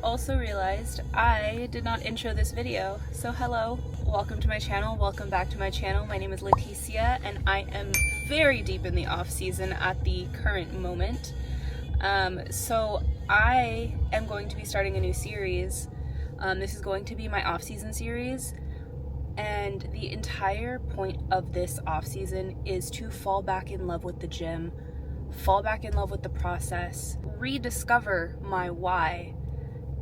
also realized I did not intro this video. So hello, welcome to my channel, welcome back to my channel. My name is Leticia and I am very deep in the off season at the current moment. So I am going to be starting a new series. This is going to be my off season series. And the entire point of this off season is to fall back in love with the gym, fall back in love with the process, rediscover my why,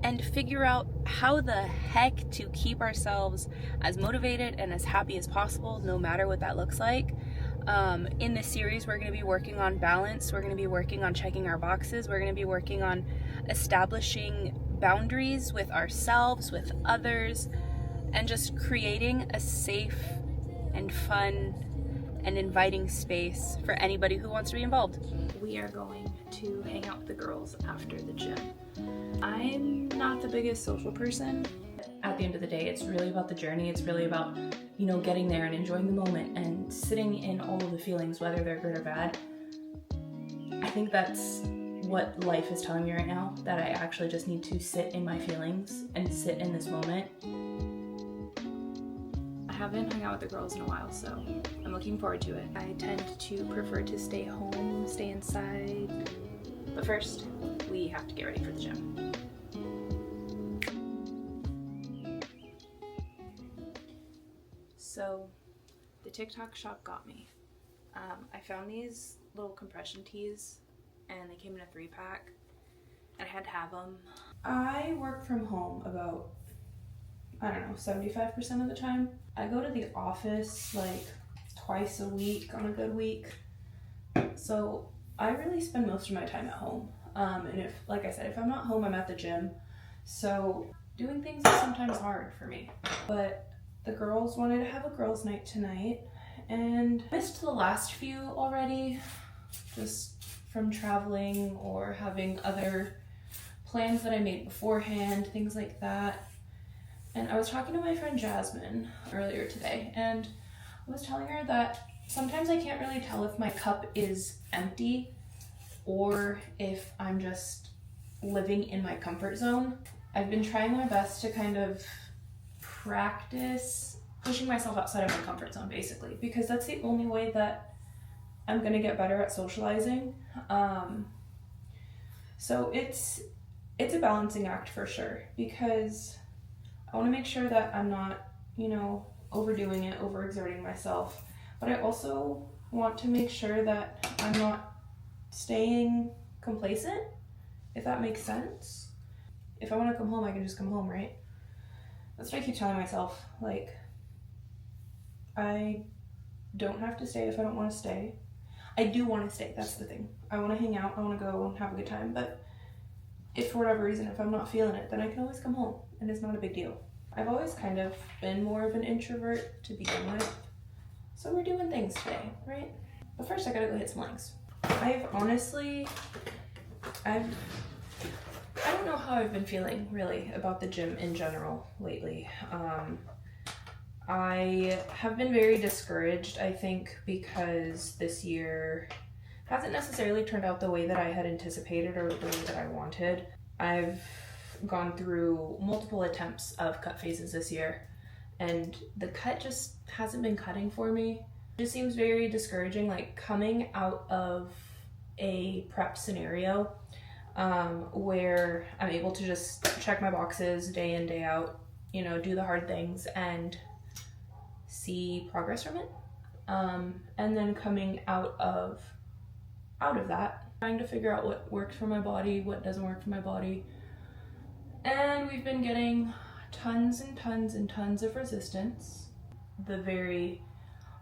and figure out how the heck to keep ourselves as motivated and as happy as possible, no matter what that looks like. In this series, we're going to be working on balance. We're going to be working on checking our boxes. We're going to be working on establishing boundaries with ourselves, with others, and just creating a safe and fun and inviting space for anybody who wants to be involved. We are going to hang out with the girls after the gym. I'm not the biggest social person. At the end of the day, it's really about the journey. It's really about, getting there and enjoying the moment and sitting in all of the feelings, whether they're good or bad. I think that's what life is telling me right now, that I actually just need to sit in my feelings and sit in this moment. I haven't hung out with the girls in a while, so I'm looking forward to it. I tend to prefer to stay home, stay inside. But first, we have to get ready for the gym. So, the TikTok shop got me. I found these little compression tees, and they came in a 3-pack, and I had to have them. I work from home about 75% of the time. I go to the office like twice a week on a good week. So I really spend most of my time at home. And if I'm not home, I'm at the gym. So doing things is sometimes hard for me. But the girls wanted to have a girls' night tonight, and I missed the last few already, just from traveling or having other plans that I made beforehand, things like that. And I was talking to my friend Jasmine earlier today, and I was telling her that sometimes I can't really tell if my cup is empty or if I'm just living in my comfort zone. I've been trying my best to kind of practice pushing myself outside of my comfort zone, basically, because that's the only way that I'm gonna get better at socializing. So it's a balancing act for sure, because I want to make sure that I'm not, overdoing it, overexerting myself. But I also want to make sure that I'm not staying complacent, if that makes sense. If I want to come home, I can just come home, right? That's what I keep telling myself. I don't have to stay if I don't want to stay. I do want to stay, that's the thing. I want to hang out, I want to go and have a good time, but if for whatever reason, if I'm not feeling it, then I can always come home, and it's not a big deal. I've always kind of been more of an introvert to begin with, so we're doing things today, right? But first I gotta go hit some legs. I don't know how I've been feeling, really, about the gym in general lately. I have been very discouraged, I think, because this year hasn't necessarily turned out the way that I had anticipated or the way that I wanted. I've gone through multiple attempts of cut phases this year, and the cut just hasn't been cutting for me. It just seems very discouraging, coming out of a prep scenario where I'm able to just check my boxes day in, day out, do the hard things and see progress from it. And then coming out of that, trying to figure out what works for my body, what doesn't work for my body. And we've been getting tons and tons and tons of resistance. The very,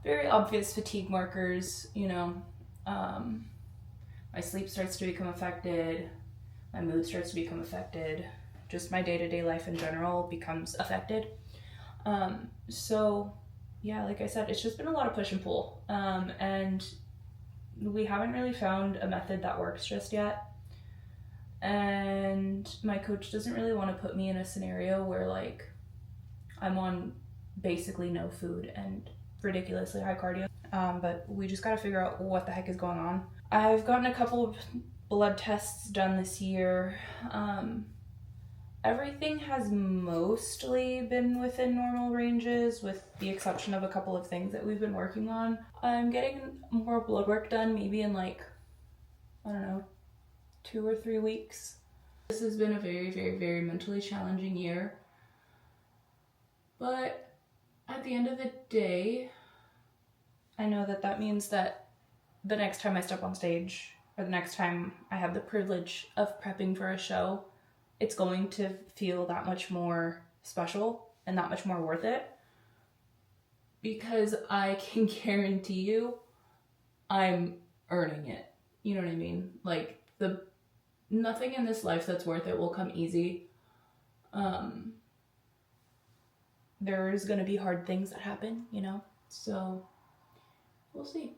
very obvious fatigue markers, my sleep starts to become affected, my mood starts to become affected, just my day-to-day life in general becomes affected. So yeah, like I said, it's just been a lot of push and pull. And we haven't really found a method that works just yet. And my coach doesn't really want to put me in a scenario where I'm on basically no food and ridiculously high cardio. But we just got to figure out what the heck is going on. I've gotten a couple of blood tests done this year. Everything has mostly been within normal ranges, with the exception of a couple of things that we've been working on. I'm getting more blood work done maybe in like, I don't know, 2 or 3 weeks. This has been a very, very, very mentally challenging year. But at the end of the day, I know that that means that the next time I step on stage, or the next time I have the privilege of prepping for a show, it's going to feel that much more special and that much more worth it, because I can guarantee you I'm earning it. You know what I mean? Like, nothing in this life that's worth it will come easy. There's gonna be hard things that happen, you know? So we'll see.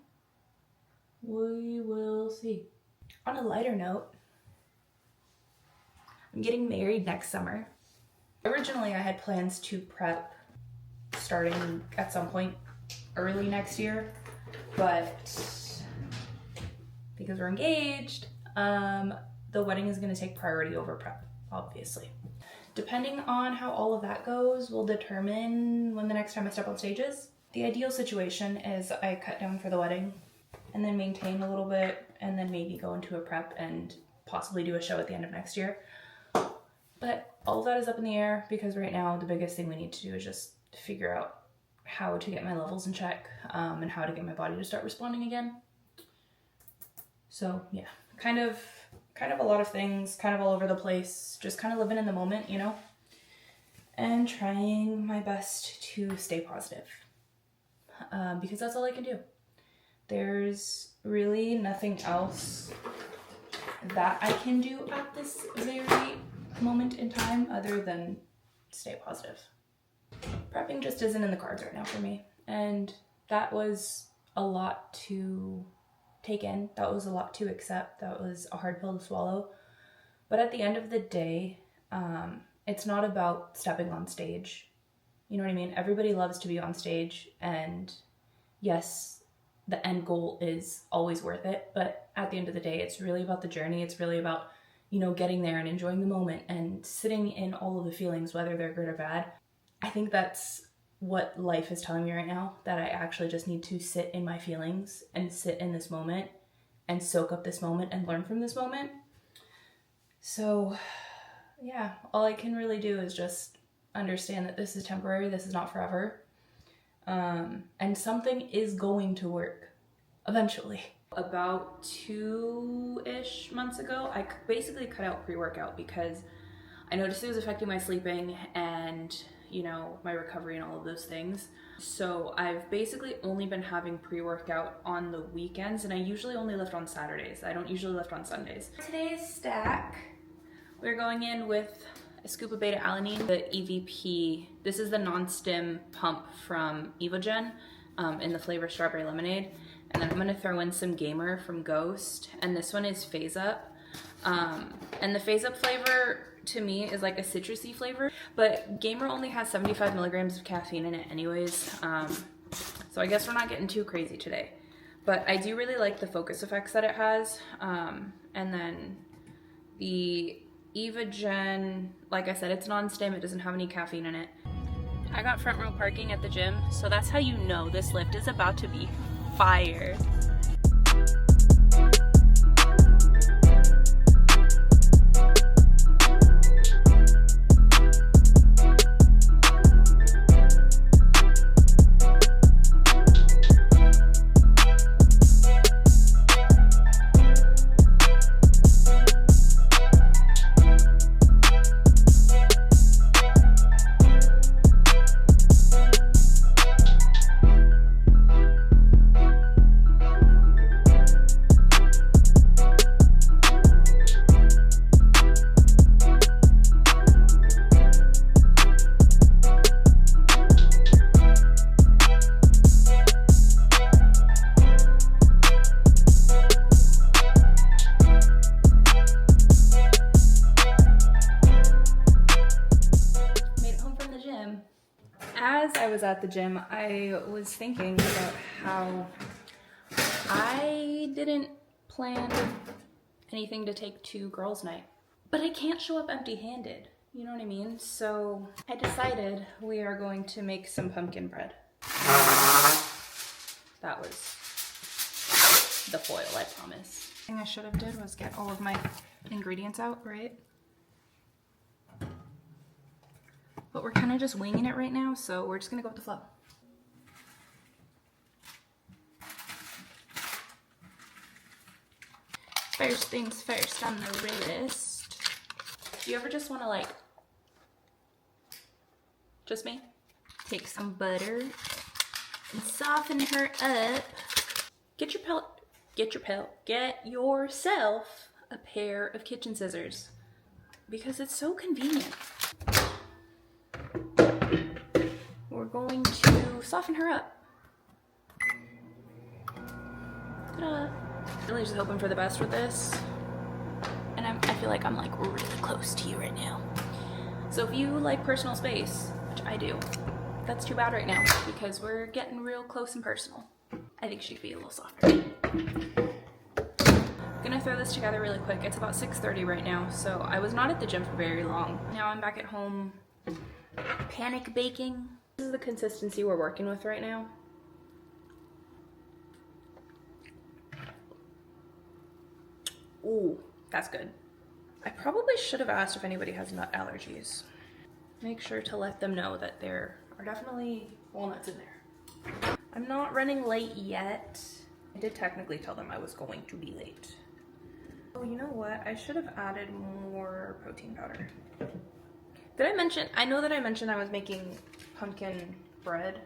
We will see. On a lighter note, I'm getting married next summer. Originally, I had plans to prep starting at some point early next year, but because we're engaged, the wedding is going to take priority over prep, obviously. Depending on how all of that goes will determine when the next time I step on stage is. The ideal situation is I cut down for the wedding and then maintain a little bit and then maybe go into a prep and possibly do a show at the end of next year. But all of that is up in the air because right now the biggest thing we need to do is just figure out how to get my levels in check, and how to get my body to start responding again. So yeah, kind of a lot of things, kind of all over the place, just kind of living in the moment, you know, and trying my best to stay positive, because that's all I can do. There's really nothing else that I can do at this very moment in time other than stay positive. Prepping just isn't in the cards right now for me, and that was a lot to take in. That was a lot to accept. That was a hard pill to swallow. But at the end of the day, it's not about stepping on stage. You know what I mean? Everybody loves to be on stage, and yes, the end goal is always worth it. But at the end of the day, it's really about the journey. It's really about, you know, getting there and enjoying the moment and sitting in all of the feelings, whether they're good or bad. I think that's what life is telling me right now, that I actually just need to sit in my feelings and sit in this moment and soak up this moment and learn from this moment. So yeah, all I can really do is just understand that this is temporary, this is not forever, and something is going to work eventually. About 2-ish months ago, I basically cut out pre-workout because I noticed it was affecting my sleeping and, you know, my recovery and all of those things. So I've basically only been having pre-workout on the weekends, and I usually only lift on Saturdays. I don't usually lift on Sundays. Today's stack, we're going in with a scoop of beta-alanine, the EVP. This is the non-stim pump from Evogen in the flavor strawberry lemonade. And then I'm gonna throw in some Gamer from Ghost, and this one is Phase Up. And the Phase Up flavor to me is like a citrusy flavor, but Gamer only has 75 milligrams of caffeine in it anyways. So I guess we're not getting too crazy today, but I do really like the focus effects that it has. And then the Evogen, like I said, it's non-stim, it doesn't have any caffeine in it. I got front row parking at the gym, so that's how you know this lift is about to be fire. At the gym, I was thinking about how I didn't plan anything to take to girls' night, but I can't show up empty-handed. You know what I mean? So I decided we are going to make some pumpkin bread. That was the foil, I promise. The thing I should have did was get all of my ingredients out, right? But we're kind of just winging it right now, so we're just gonna go with the flow. First things first on the list. Do you ever just want to, like, just me? Take some butter and soften her up. Get yourself a pair of kitchen scissors because it's so convenient. We're going to soften her up. Ta-da. Really just hoping for the best with this, and I feel like I'm like really close to you right now. So if you like personal space, which I do, that's too bad right now because we're getting real close and personal. I think she'd be a little softer. I'm gonna throw this together really quick. It's about 6:30 right now, so I was not at the gym for very long. Now I'm back at home panic baking. This is the consistency we're working with right now. Ooh, that's good. I probably should have asked if anybody has nut allergies. Make sure to let them know that there are definitely walnuts in there. I'm not running late yet. I did technically tell them I was going to be late. Oh, you know what? I should have added more protein powder. Did I mention, I know that I mentioned I was making pumpkin bread,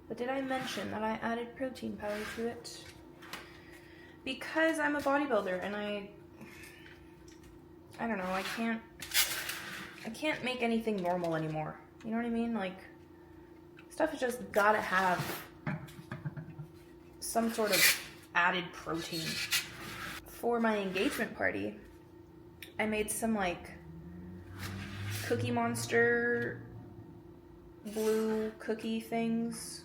but did I mention that I added protein powder to it? Because I'm a bodybuilder and I don't know, I can't make anything normal anymore. You know what I mean? Like, stuff has just gotta have some sort of added protein. For my engagement party, I made some like Cookie Monster blue cookie things.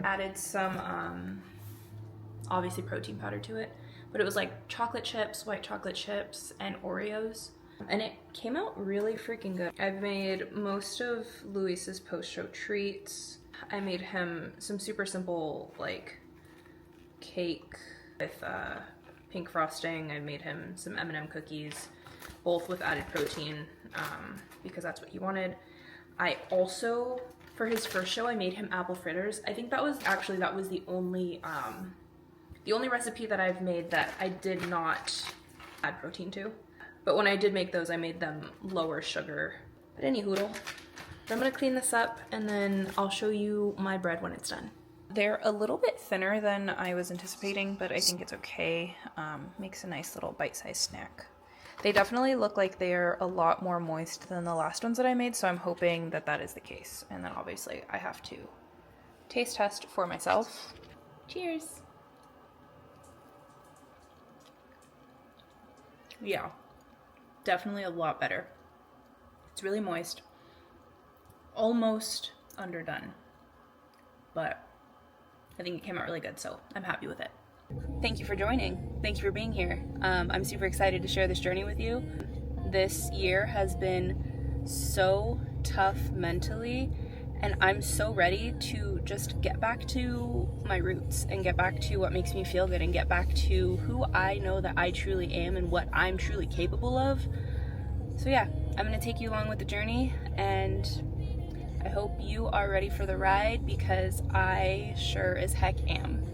Added some obviously protein powder to it, but it was like chocolate chips, white chocolate chips, and Oreos, and it came out really freaking good. I've made most of Luis's post-show treats. I made him some super simple like cake with pink frosting. I made him some M&M cookies, both with added protein because that's what he wanted. I also, for his first show, I made him apple fritters. I think that was the only recipe that I've made that I did not add protein to. But when I did make those, I made them lower sugar. But anyhoodle, I'm gonna clean this up and then I'll show you my bread when it's done. They're a little bit thinner than I was anticipating, but I think it's okay. Makes a nice little bite-sized snack. They definitely look like they're a lot more moist than the last ones that I made, so I'm hoping that that is the case. And then obviously I have to taste test for myself. Cheers. Yeah, definitely a lot better. It's really moist, almost underdone, but I think it came out really good, so I'm happy with it. Thank you for joining. Thank you for being here. I'm super excited to share this journey with you. This year has been so tough mentally, and I'm so ready to just get back to my roots and get back to what makes me feel good and get back to who I know that I truly am and what I'm truly capable of. So yeah, I'm gonna take you along with the journey, and I hope you are ready for the ride because I sure as heck am.